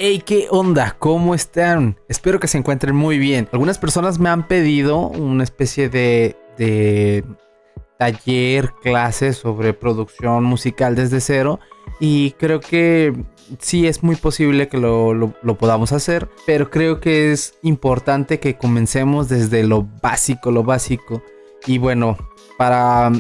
Hey, ¿qué onda? ¿Cómo están? Espero que se encuentren muy bien. Algunas personas me han pedido una especie de taller, clase sobre producción musical desde cero. Y creo que sí es muy posible que lo podamos hacer. Pero creo que es importante que comencemos desde lo básico, lo básico. Y bueno, para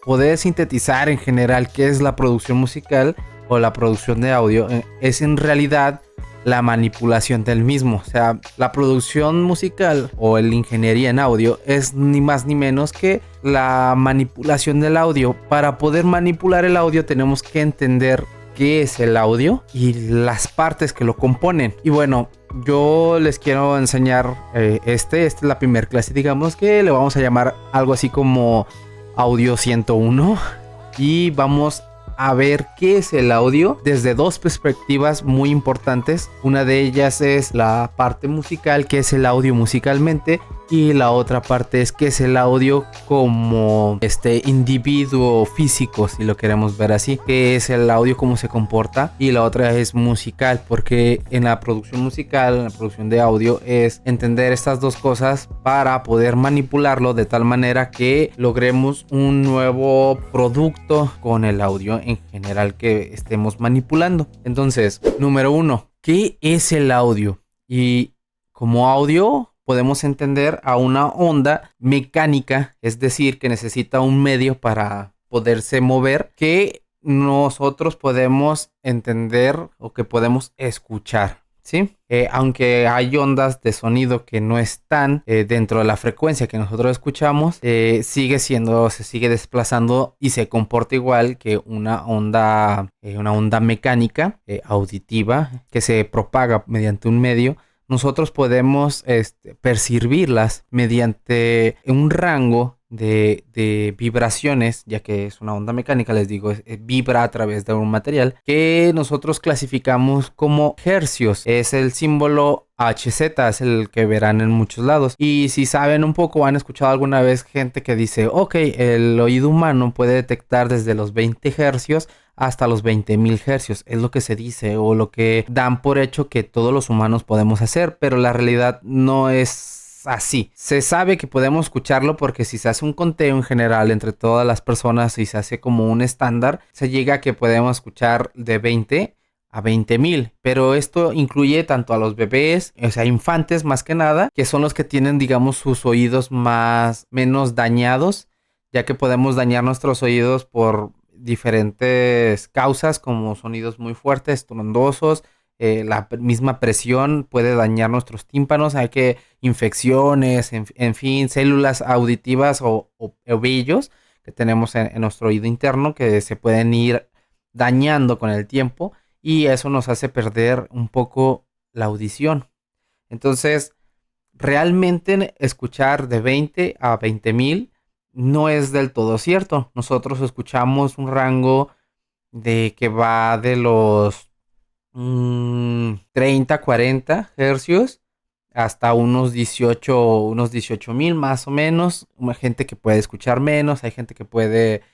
poder sintetizar en general qué es la producción musical o la producción de audio, es en realidad la manipulación del mismo. O sea, la producción musical o la ingeniería en audio es ni más ni menos que la manipulación del audio. Para poder manipular el audio tenemos que entender qué es el audio y las partes que lo componen. Y bueno, yo les quiero enseñar esta es la primera clase, digamos que le vamos a llamar algo así como Audio 101. Y vamos a ver qué es el audio desde dos perspectivas muy importantes. Una de ellas es la parte musical, que es el audio musicalmente, y la otra parte es que es el audio como individuo físico, si lo queremos ver así, que es el audio cómo se comporta, y la otra es musical, porque en la producción musical, en la producción de audio, es entender estas dos cosas para poder manipularlo de tal manera que logremos un nuevo producto con el audio en general que estemos manipulando. Entonces, número uno, ¿qué es el audio? Y como audio podemos entender a una onda mecánica, es decir, que necesita un medio para poderse mover, que nosotros podemos entender o que podemos escuchar, ¿sí? Aunque hay ondas de sonido que no están dentro de la frecuencia que nosotros escuchamos, se sigue desplazando y se comporta igual que una onda mecánica auditiva que se propaga mediante un medio. Nosotros podemos percibirlas mediante un rango de vibraciones, ya que es una onda mecánica, les digo, vibra a través de un material que nosotros clasificamos como hercios. Es el símbolo HZ, es el que verán en muchos lados. Y si saben un poco, han escuchado alguna vez gente que dice, ok, el oído humano puede detectar desde los 20 hercios hasta los 20.000 hercios, es lo que se dice o lo que dan por hecho que todos los humanos podemos hacer, pero la realidad no es así. Se sabe que podemos escucharlo porque si se hace un conteo en general entre todas las personas y se hace como un estándar, se llega a que podemos escuchar de 20 a 20.000, pero esto incluye tanto a los bebés, o sea, infantes más que nada, que son los que tienen, digamos, sus oídos menos dañados, ya que podemos dañar nuestros oídos por diferentes causas como sonidos muy fuertes, estruendosos, la misma presión puede dañar nuestros tímpanos, hay que infecciones, en fin, células auditivas o vellos que tenemos en nuestro oído interno que se pueden ir dañando con el tiempo y eso nos hace perder un poco la audición. Entonces, realmente escuchar de 20 a 20.000 no es del todo cierto. Nosotros escuchamos un rango de que va de los 30, 40 hercios hasta unos 18.000 más o menos. Hay gente que puede escuchar menos, hay gente que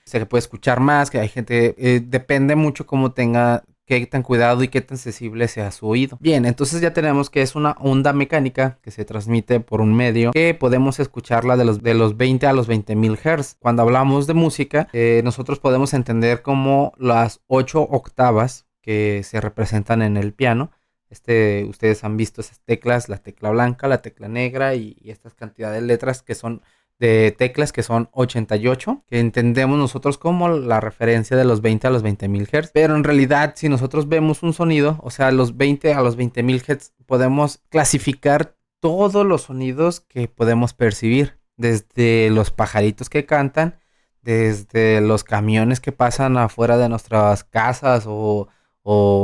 se puede escuchar más, que hay gente, depende mucho cómo tenga, qué tan cuidado y qué tan sensible sea su oído. Bien, entonces ya tenemos que es una onda mecánica que se transmite por un medio que podemos escucharla de los 20 a los 20.000 Hz. Cuando hablamos de música, nosotros podemos entender como las 8 octavas que se representan en el piano. Ustedes han visto esas teclas, la tecla blanca, la tecla negra y estas cantidades de letras que son de teclas que son 88, que entendemos nosotros como la referencia de los 20 a los 20.000 Hz. Pero en realidad, si nosotros vemos un sonido, o sea, los 20 a los 20.000 Hz, podemos clasificar todos los sonidos que podemos percibir, desde los pajaritos que cantan, desde los camiones que pasan afuera de nuestras casas o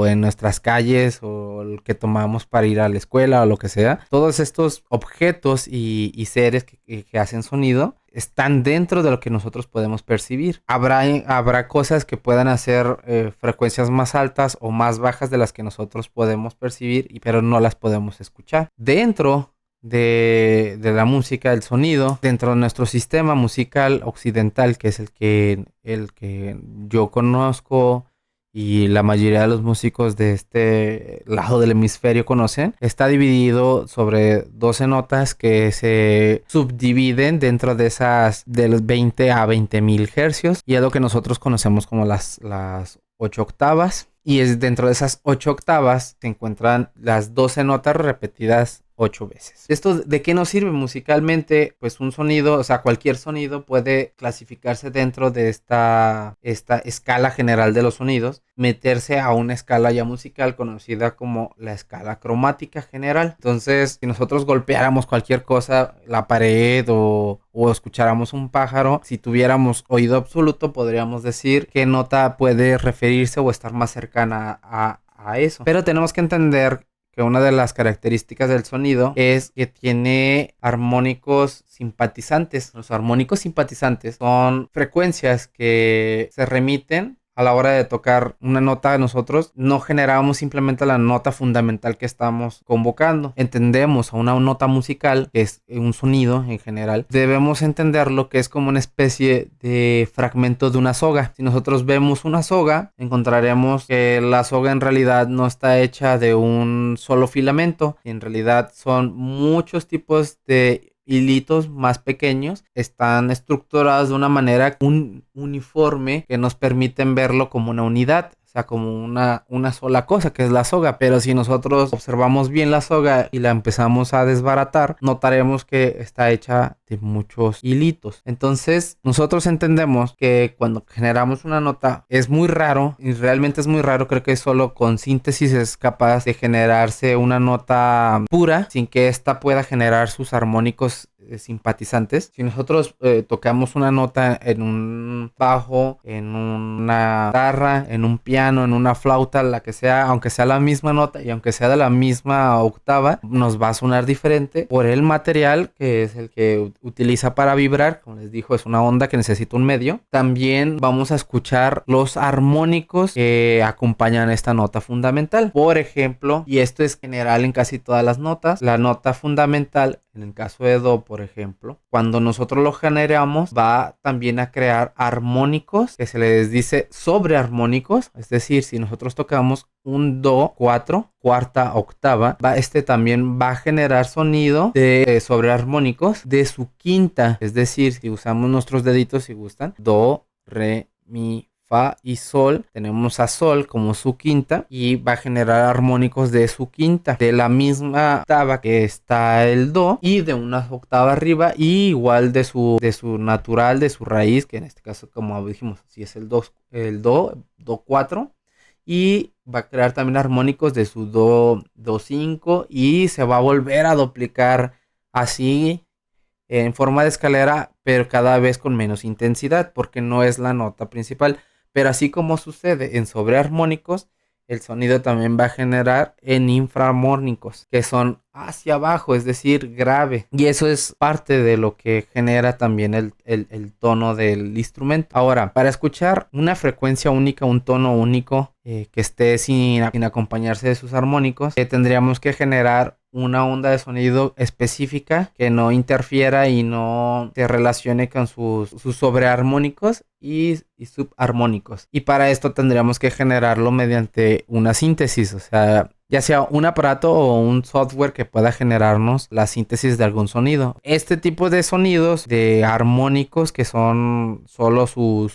en nuestras calles o el que tomamos para ir a la escuela o lo que sea. Todos estos objetos y seres que hacen sonido están dentro de lo que nosotros podemos percibir. Habrá cosas que puedan hacer frecuencias más altas o más bajas de las que nosotros podemos percibir, pero no las podemos escuchar. Dentro de la música, el sonido, dentro de nuestro sistema musical occidental, que es el que yo conozco y la mayoría de los músicos de este lado del hemisferio conocen, está dividido sobre 12 notas que se subdividen dentro de esas de los 20 a 20.000 hercios y es lo que nosotros conocemos como las 8 octavas. Y es dentro de esas 8 octavas se encuentran las 12 notas repetidas 8 veces. ¿Esto de qué nos sirve musicalmente? Pues un sonido, o sea, cualquier sonido puede clasificarse dentro de esta escala general de los sonidos, meterse a una escala ya musical conocida como la escala cromática general. Entonces, si nosotros golpeáramos cualquier cosa, la pared o escucháramos un pájaro, si tuviéramos oído absoluto, podríamos decir qué nota puede referirse o estar más cercana a eso. Pero tenemos que entender que una de las características del sonido es que tiene armónicos simpatizantes. Los armónicos simpatizantes son frecuencias que se remiten a la hora de tocar una nota. Nosotros no generamos simplemente la nota fundamental que estamos convocando. Entendemos a una nota musical, que es un sonido en general. Debemos entenderlo que es como una especie de fragmento de una soga. Si nosotros vemos una soga, encontraremos que la soga en realidad no está hecha de un solo filamento. En realidad son muchos tipos de hilitos más pequeños, están estructurados de una manera uniforme que nos permiten verlo como una unidad, o sea, como una sola cosa que es la soga. Pero si nosotros observamos bien la soga y la empezamos a desbaratar, notaremos que está hecha de muchos hilitos. Entonces nosotros entendemos que cuando generamos una nota es muy raro, y realmente es muy raro, creo que solo con síntesis es capaz de generarse una nota pura sin que ésta pueda generar sus armónicos simpatizantes. Si nosotros tocamos una nota en un bajo, en una guitarra, en un piano, en una flauta, la que sea, aunque sea la misma nota y aunque sea de la misma octava, nos va a sonar diferente por el material que es el que utiliza para vibrar. Como les dijo, es una onda que necesita un medio. También vamos a escuchar los armónicos que acompañan esta nota fundamental. Por ejemplo, y esto es general en casi todas las notas, la nota fundamental, en el caso de do, por ejemplo, cuando nosotros lo generamos, va también a crear armónicos que se les dice sobrearmónicos. Es decir, si nosotros tocamos un do 4, cuarta octava, también va a generar sonido de sobrearmónicos de su quinta. Es decir, si usamos nuestros deditos, si gustan, do, re, mi, fa y sol, tenemos a sol como su quinta y va a generar armónicos de su quinta, de la misma octava que está el do y de una octava arriba, y igual de su natural, de su raíz, que en este caso, como dijimos, si es el do 4, y va a crear también armónicos de su do 5 y se va a volver a duplicar así en forma de escalera, pero cada vez con menos intensidad porque no es la nota principal. Pero así como sucede en sobrearmónicos, el sonido también va a generar en infraarmónicos, que son hacia abajo, es decir, grave. Y eso es parte de lo que genera también el tono del instrumento. Ahora, para escuchar una frecuencia única, un tono único que esté sin acompañarse de sus armónicos, tendríamos que generar una onda de sonido específica que no interfiera y no se relacione con sus sobrearmónicos y subarmónicos. Y para esto tendríamos que generarlo mediante una síntesis, o sea, ya sea un aparato o un software que pueda generarnos la síntesis de algún sonido. Este tipo de sonidos de armónicos, que son solo su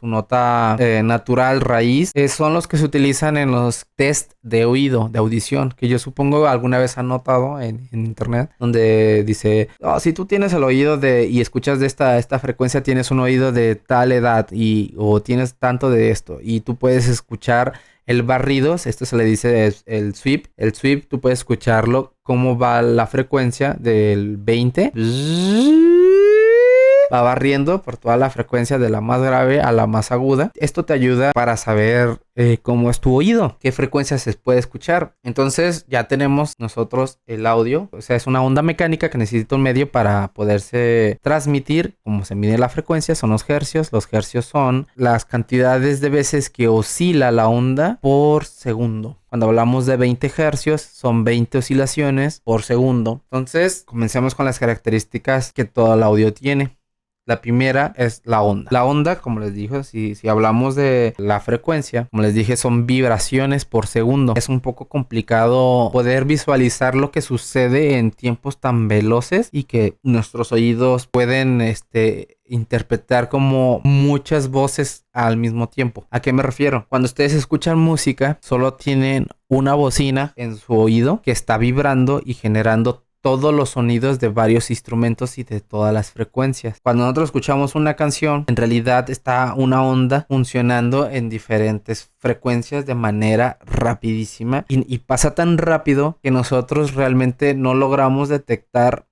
nota natural, raíz, son los que se utilizan en los test de oído, de audición, que yo supongo alguna vez han notado en internet, donde dice, oh, si tú tienes el oído y escuchas de esta frecuencia, tienes un oído de tal edad o tienes tanto de esto, y tú puedes escuchar el barridos, esto se le dice el sweep. El sweep tú puedes escucharlo, cómo va la frecuencia del 20. Va barriendo por toda la frecuencia de la más grave a la más aguda. Esto te ayuda para saber cómo es tu oído, qué frecuencia se puede escuchar. Entonces ya tenemos nosotros el audio, o sea, es una onda mecánica que necesita un medio para poderse transmitir. Como se mide la frecuencia, son los hercios. Los hercios son las cantidades de veces que oscila la onda por segundo. Cuando hablamos de 20 hercios, son 20 oscilaciones por segundo. Entonces, comencemos con las características que todo el audio tiene. La primera es la onda. La onda, como les dije, si hablamos de la frecuencia, como les dije, son vibraciones por segundo. Es un poco complicado poder visualizar lo que sucede en tiempos tan veloces y que nuestros oídos pueden interpretar como muchas voces al mismo tiempo. ¿A qué me refiero? Cuando ustedes escuchan música, solo tienen una bocina en su oído que está vibrando y generando todos los sonidos de varios instrumentos y de todas las frecuencias. Cuando nosotros escuchamos una canción, en realidad está una onda funcionando en diferentes frecuencias de manera rapidísima y pasa tan rápido que nosotros realmente no logramos detectar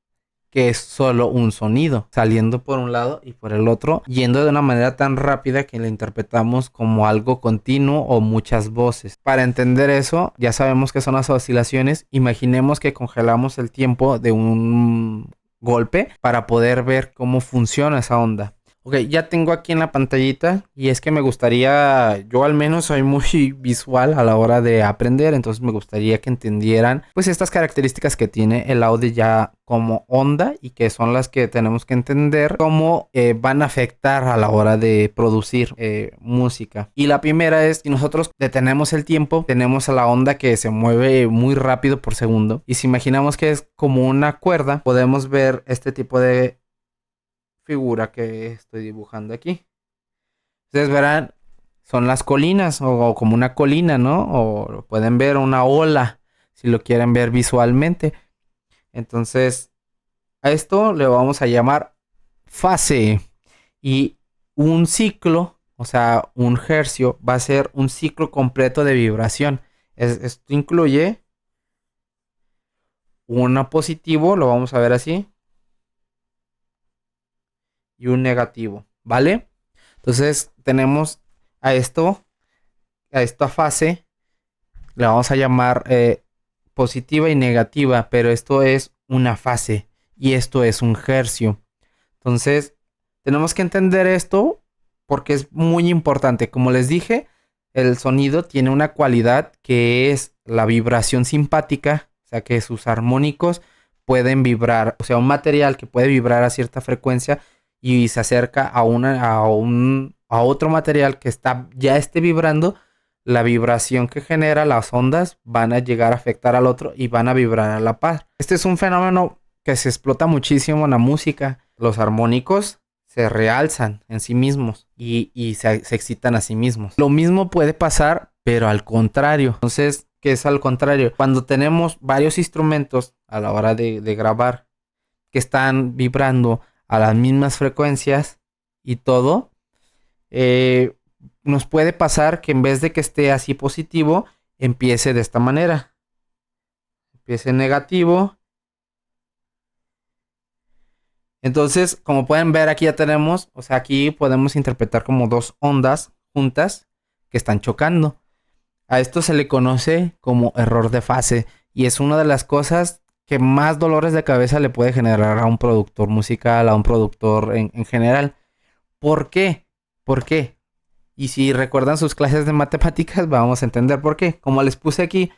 que es solo un sonido, saliendo por un lado y por el otro, yendo de una manera tan rápida que lo interpretamos como algo continuo o muchas voces. Para entender eso, ya sabemos que son las oscilaciones. Imaginemos que congelamos el tiempo de un golpe para poder ver cómo funciona esa onda. Ok, ya tengo aquí en la pantallita y es que me gustaría, yo al menos soy muy visual a la hora de aprender, entonces me gustaría que entendieran pues estas características que tiene el audio ya como onda y que son las que tenemos que entender cómo van a afectar a la hora de producir música. Y la primera es, si nosotros detenemos el tiempo, tenemos a la onda que se mueve muy rápido por segundo y si imaginamos que es como una cuerda, podemos ver este tipo de figura que estoy dibujando aquí. Ustedes verán, son las colinas o como una colina, ¿no? O pueden ver una ola si lo quieren ver visualmente. Entonces, a esto le vamos a llamar fase. Y un ciclo, o sea, un hercio, va a ser un ciclo completo de vibración. Esto incluye un positivo, lo vamos a ver así, y un negativo, ¿vale? Entonces tenemos a esta fase, le vamos a llamar positiva y negativa, pero esto es una fase y esto es un hercio. Entonces tenemos que entender esto porque es muy importante. Como les dije, el sonido tiene una cualidad que es la vibración simpática, o sea que sus armónicos pueden vibrar, o sea, un material que puede vibrar a cierta frecuencia y se acerca a otro material que ya esté vibrando, la vibración que genera las ondas van a llegar a afectar al otro y van a vibrar a la par. Este es un fenómeno que se explota muchísimo en la música. Los armónicos se realzan en sí mismos y se excitan a sí mismos. Lo mismo puede pasar, pero al contrario. Entonces, ¿qué es al contrario? Cuando tenemos varios instrumentos a la hora de grabar que están vibrando a las mismas frecuencias y todo, nos puede pasar que en vez de que esté así positivo, empiece de esta manera. Empiece negativo. Entonces, como pueden ver, aquí ya tenemos, o sea, aquí podemos interpretar como dos ondas juntas que están chocando. A esto se le conoce como error de fase y es una de las cosas que más dolores de cabeza le puede generar a un productor musical, a un productor en general. ¿Por qué? ¿Por qué? Y si recuerdan sus clases de matemáticas, vamos a entender por qué. Como les puse aquí,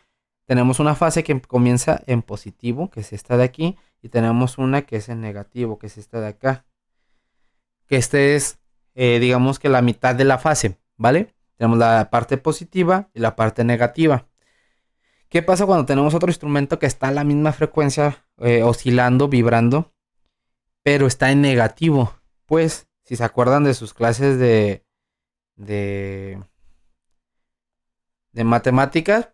tenemos una fase que comienza en positivo, que es esta de aquí, y tenemos una que es en negativo, que es esta de acá. Que este es, digamos que la mitad de la fase, ¿vale? Tenemos la parte positiva y la parte negativa. ¿Qué pasa cuando tenemos otro instrumento que está a la misma frecuencia, oscilando, vibrando, pero está en negativo? Pues, si se acuerdan de sus clases de, de matemáticas,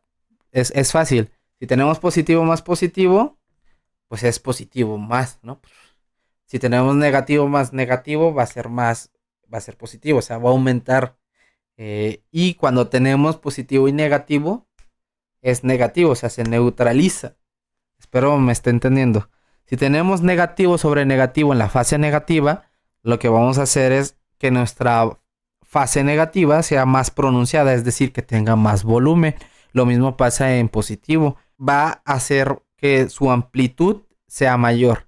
es fácil. Si tenemos positivo más positivo, pues es positivo más, ¿no? Si tenemos negativo más negativo, va a ser positivo, o sea, va a aumentar. Y cuando tenemos positivo y negativo, es negativo, o sea, se neutraliza. Espero me esté entendiendo. Si tenemos negativo sobre negativo en la fase negativa, lo que vamos a hacer es que nuestra fase negativa sea más pronunciada, es decir, que tenga más volumen. Lo mismo pasa en positivo. Va a hacer que su amplitud sea mayor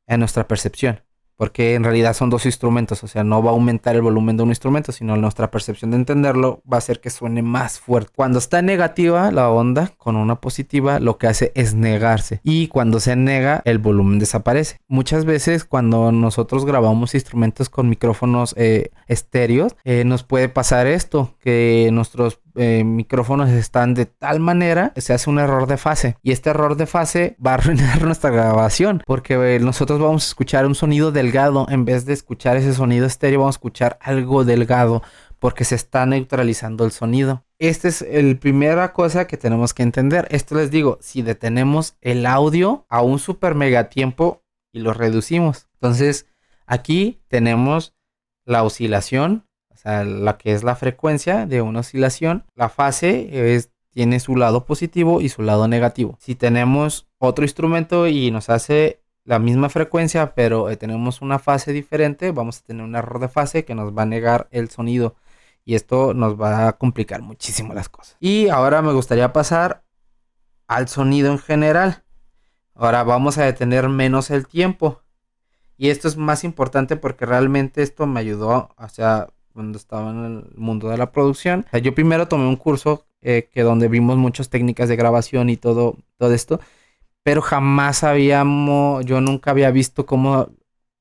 en nuestra percepción. porque en realidad son dos instrumentos, o sea, no va a aumentar el volumen de un instrumento, sino nuestra percepción de entenderlo va a hacer que suene más fuerte. Cuando está negativa la onda con una positiva, lo que hace es negarse, y cuando se nega, el volumen desaparece. Muchas veces cuando nosotros grabamos instrumentos con micrófonos estéreos, nos puede pasar esto, que nuestros micrófonos están de tal manera que se hace un error de fase, y este error de fase va a arruinar nuestra grabación, porque nosotros vamos a escuchar un sonido delgado en vez de escuchar ese sonido estéreo. Vamos a escuchar algo delgado porque se está neutralizando el sonido. Esta es la primera cosa que tenemos que entender. Esto les digo, si detenemos el audio a un super mega tiempo y lo reducimos, entonces aquí tenemos la oscilación, o sea, la que es la frecuencia de una oscilación. La fase tiene su lado positivo y su lado negativo. Si tenemos otro instrumento y nos hace la misma frecuencia, pero tenemos una fase diferente, vamos a tener un error de fase que nos va a negar el sonido. Y esto nos va a complicar muchísimo las cosas. Y ahora me gustaría pasar al sonido en general. Ahora vamos a detener menos el tiempo. Y esto es más importante porque realmente esto me ayudó, o sea, cuando estaba en el mundo de la producción. O sea, yo primero tomé un curso que donde vimos muchas técnicas de grabación y todo esto, pero yo nunca había visto cómo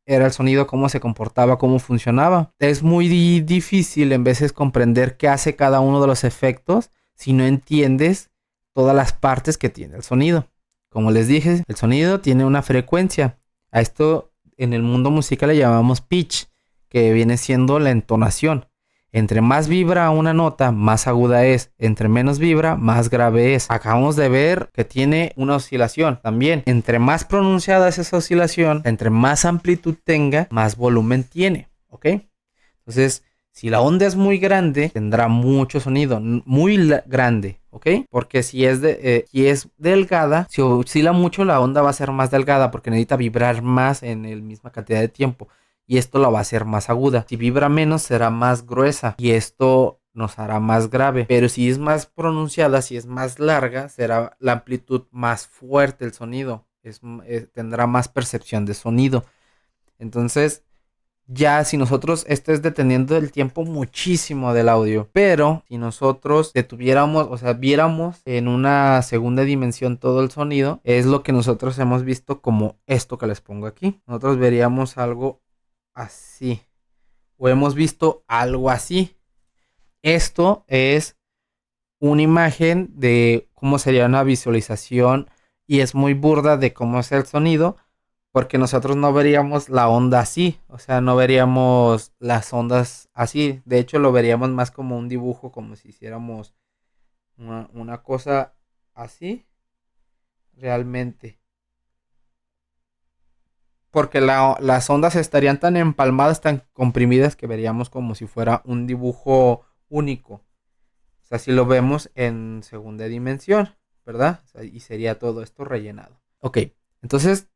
era el sonido, cómo se comportaba, cómo funcionaba. Es muy difícil en veces comprender qué hace cada uno de los efectos si no entiendes todas las partes que tiene el sonido. Como les dije, el sonido tiene una frecuencia. A esto en el mundo musical le llamamos pitch, que viene siendo la entonación. Entre más vibra una nota, más aguda es. Entre menos vibra, más grave es. Acabamos de ver que tiene una oscilación también. Entre más pronunciada es esa oscilación, entre más amplitud tenga, más volumen tiene. ¿Ok? Entonces, si la onda es muy grande, tendrá mucho sonido. Muy grande. ¿Ok? Porque si es delgada, si oscila mucho, la onda va a ser más delgada porque necesita vibrar más en la misma cantidad de tiempo. Y esto la va a hacer más aguda. Si vibra menos, será más gruesa. Y esto nos hará más grave. Pero si es más pronunciada, si es más larga, será la amplitud más fuerte el sonido. Tendrá más percepción de sonido. Entonces, ya si nosotros, esto es deteniendo el tiempo muchísimo del audio. Pero si nosotros detuviéramos, o sea, viéramos en una segunda dimensión todo el sonido, es lo que nosotros hemos visto como esto que les pongo aquí. Nosotros veríamos algo así, o hemos visto algo así. Esto es una imagen de cómo sería una visualización y es muy burda de cómo es el sonido, porque nosotros no veríamos la onda así, o sea, no veríamos las ondas así. De hecho, lo veríamos más como un dibujo, como si hiciéramos una cosa así realmente. Porque las ondas estarían tan empalmadas, tan comprimidas, que veríamos como si fuera un dibujo único. O sea, si lo vemos en segunda dimensión, ¿verdad? O sea, y sería todo esto rellenado. Ok, entonces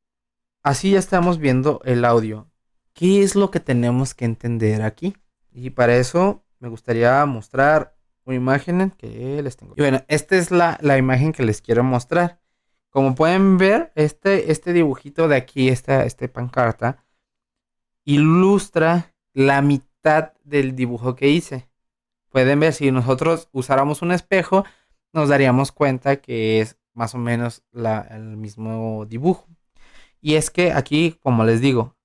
así ya estamos viendo el audio. ¿Qué es lo que tenemos que entender aquí? Y para eso me gustaría mostrar una imagen que les tengo. Y bueno, esta es la imagen que les quiero mostrar. Como pueden ver, este dibujito de aquí, esta pancarta, ilustra la mitad del dibujo que hice. Pueden ver, si nosotros usáramos un espejo, nos daríamos cuenta que es más o menos el mismo dibujo. Y es que aquí, como les digo,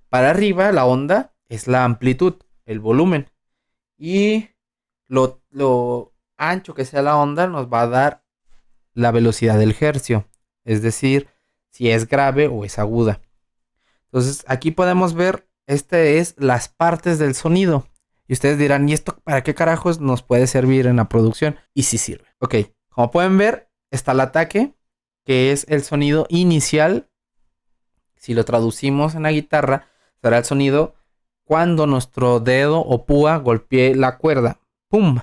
para arriba la onda es la amplitud, el volumen. Y lo ancho que sea la onda nos va a dar la velocidad del hercio, es decir, si es grave o es aguda. Entonces aquí podemos ver, es las partes del sonido. Y ustedes dirán, ¿y esto para qué carajos nos puede servir en la producción? Y sí sirve. Ok, como pueden ver, está el ataque, que es el sonido inicial. Si lo traducimos en la guitarra, será el sonido cuando nuestro dedo o púa golpee la cuerda. ¡Pum!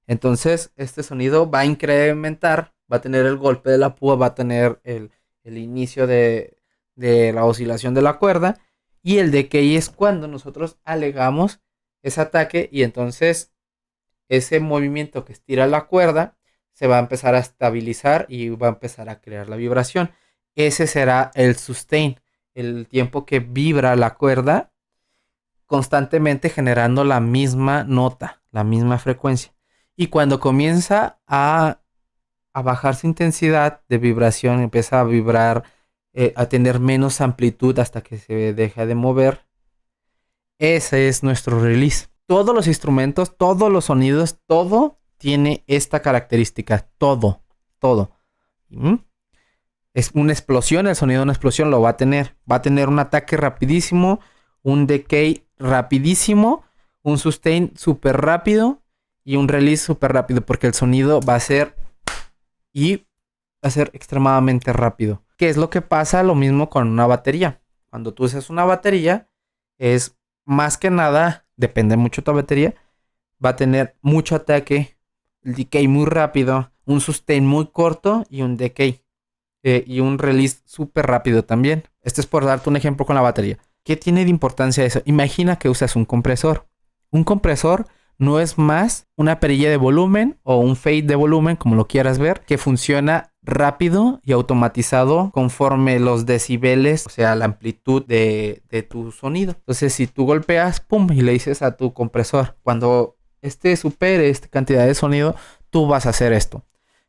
Entonces este sonido va a incrementar, va a tener el golpe de la púa, va a tener el inicio de la oscilación de la cuerda, y el decay es cuando nosotros alegamos ese ataque, y entonces ese movimiento que estira la cuerda se va a empezar a estabilizar y va a empezar a crear la vibración. Ese será el sustain. el tiempo que vibra la cuerda, constantemente generando la misma nota, la misma frecuencia. Y cuando comienza a bajar su intensidad de vibración, empieza a vibrar, a tener menos amplitud hasta que se deja de mover, ese es nuestro release. Todos los instrumentos, todos los sonidos, todo tiene esta característica. Todo. ¿Mm? Es una explosión, el sonido de una explosión lo va a tener. Va a tener un ataque rapidísimo, un decay rapidísimo, un sustain súper rápido y un release súper rápido, porque el sonido va a ser extremadamente rápido. ¿Qué es lo que pasa? Lo mismo con una batería. Cuando tú usas una batería, es más que nada, depende mucho de tu batería, va a tener mucho ataque, el decay muy rápido, un sustain muy corto y un decay. Y un release súper rápido también. Este es por darte un ejemplo con la batería. ¿Qué tiene de importancia eso? Imagina que usas un compresor. Un compresor no es más una perilla de volumen o un fade de volumen, como lo quieras ver, que funciona rápido y automatizado conforme los decibeles, o sea, la amplitud de tu sonido. Entonces, si tú golpeas, pum, y le dices a tu compresor, cuando supere esta cantidad de sonido, tú vas a hacer esto.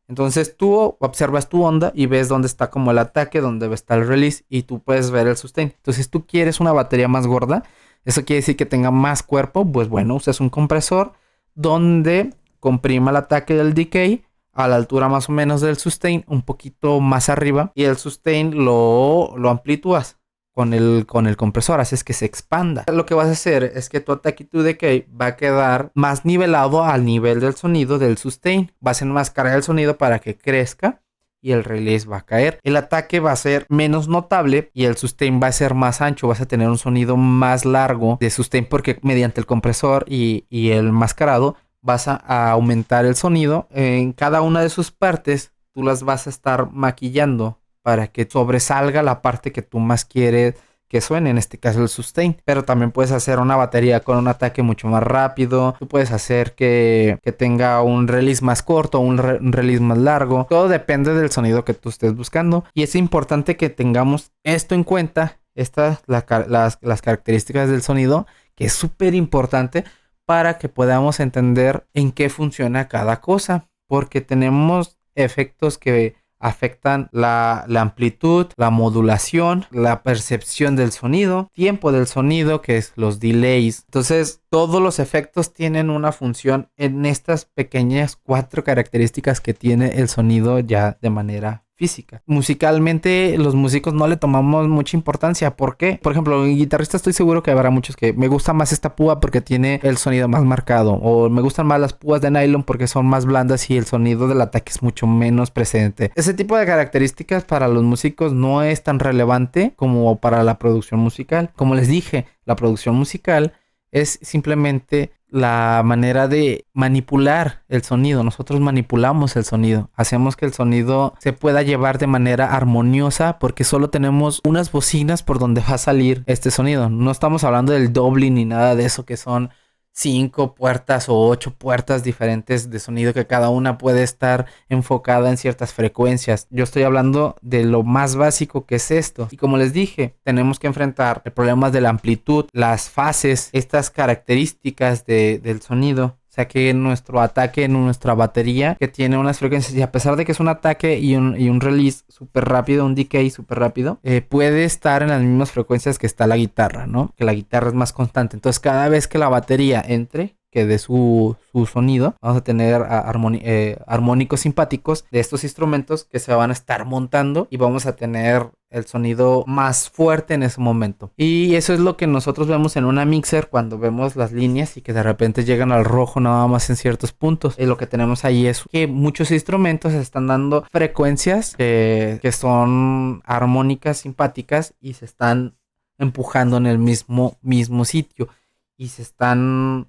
Entonces tú observas tu onda y ves dónde está como el ataque, dónde está el release y tú puedes ver el sustain. Entonces tú quieres una batería más gorda, eso quiere decir que tenga más cuerpo, pues bueno, usas un compresor donde comprima el ataque del decay a la altura más o menos del sustain, un poquito más arriba, y el sustain lo amplitúas con el compresor, haces que se expanda. Lo que vas a hacer es que tu ataque y tu decay va a quedar más nivelado al nivel del sonido del sustain. Vas a enmascarar el sonido para que crezca y el release va a caer. El ataque va a ser menos notable y el sustain va a ser más ancho. Vas a tener un sonido más largo de sustain porque mediante el compresor y el enmascarado vas a aumentar el sonido. En cada una de sus partes tú las vas a estar maquillando para que sobresalga la parte que tú más quieres que suene, en este caso el sustain. Pero también puedes hacer una batería con un ataque mucho más rápido. Tú puedes hacer que tenga un release más corto, un release más largo. Todo depende del sonido que tú estés buscando. Y es importante que tengamos esto en cuenta. Las características del sonido, que es súper importante para que podamos entender en qué funciona cada cosa. Porque tenemos efectos que afectan la amplitud, la modulación, la percepción del sonido, tiempo del sonido, que es los delays. Entonces, todos los efectos tienen una función en estas pequeñas 4 características que tiene el sonido ya de manera física. Musicalmente, los músicos no le tomamos mucha importancia. ¿Por qué? Por ejemplo, en guitarrista estoy seguro que habrá muchos que me gusta más esta púa porque tiene el sonido más marcado, o me gustan más las púas de nylon porque son más blandas y el sonido del ataque es mucho menos presente. Ese tipo de características para los músicos no es tan relevante como para la producción musical. Como les dije, la producción musical es simplemente la manera de manipular el sonido. Nosotros manipulamos el sonido. Hacemos que el sonido se pueda llevar de manera armoniosa porque solo tenemos unas bocinas por donde va a salir este sonido. No estamos hablando del doubling ni nada de eso, que son 5 puertas o 8 puertas diferentes de sonido que cada una puede estar enfocada en ciertas frecuencias. Yo estoy hablando de lo más básico que es esto. Y como les dije, tenemos que enfrentar el problema de la amplitud, las fases, estas características del sonido. O sea que nuestro ataque en nuestra batería que tiene unas frecuencias, y a pesar de que es un ataque y un release súper rápido, un decay súper rápido, puede estar en las mismas frecuencias que está la guitarra, ¿no? Que la guitarra es más constante. Entonces cada vez que la batería entre, que dé su sonido, vamos a tener armónicos simpáticos de estos instrumentos que se van a estar montando y vamos a tener el sonido más fuerte en ese momento. Y eso es lo que nosotros vemos en una mixer cuando vemos las líneas y que de repente llegan al rojo nada más en ciertos puntos. Y lo que tenemos ahí es que muchos instrumentos están dando frecuencias que son armónicas simpáticas y se están empujando en el mismo sitio y se están,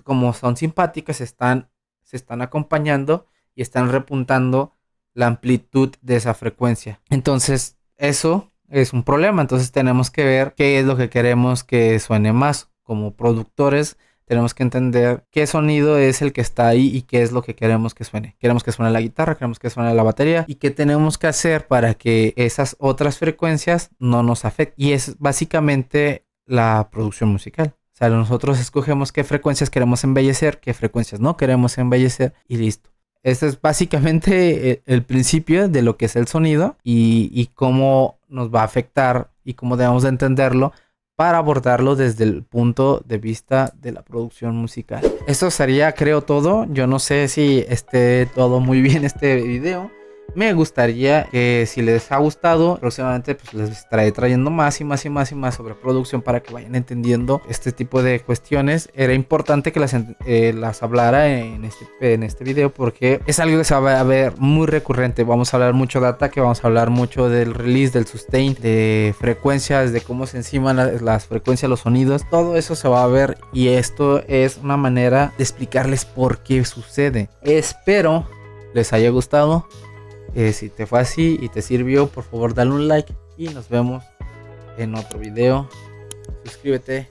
como son simpáticas, se están acompañando y están repuntando la amplitud de esa frecuencia. Entonces eso es un problema. Entonces tenemos que ver qué es lo que queremos que suene más. Como productores tenemos que entender qué sonido es el que está ahí y qué es lo que queremos que suene. Queremos que suene la guitarra, queremos que suene la batería y qué tenemos que hacer para que esas otras frecuencias no nos afecten. Y es básicamente la producción musical. O sea, nosotros escogemos qué frecuencias queremos embellecer, qué frecuencias no queremos embellecer y listo. Este es básicamente el principio de lo que es el sonido y cómo nos va a afectar y cómo debemos de entenderlo para abordarlo desde el punto de vista de la producción musical. Esto sería, creo, todo. Yo no sé si esté todo muy bien este video. Me gustaría que si les ha gustado, próximamente pues les estaré trayendo más y más y más y más sobre producción para que vayan entendiendo este tipo de cuestiones. Era importante que las hablara en este video porque es algo que se va a ver muy recurrente. Vamos a hablar mucho de ataque, vamos a hablar mucho del release, del sustain, de frecuencias, de cómo se enciman las frecuencias, los sonidos. Todo eso se va a ver y esto es una manera de explicarles por qué sucede. Espero les haya gustado. Si te fue así y te sirvió, por favor dale un like y nos vemos en otro video. Suscríbete.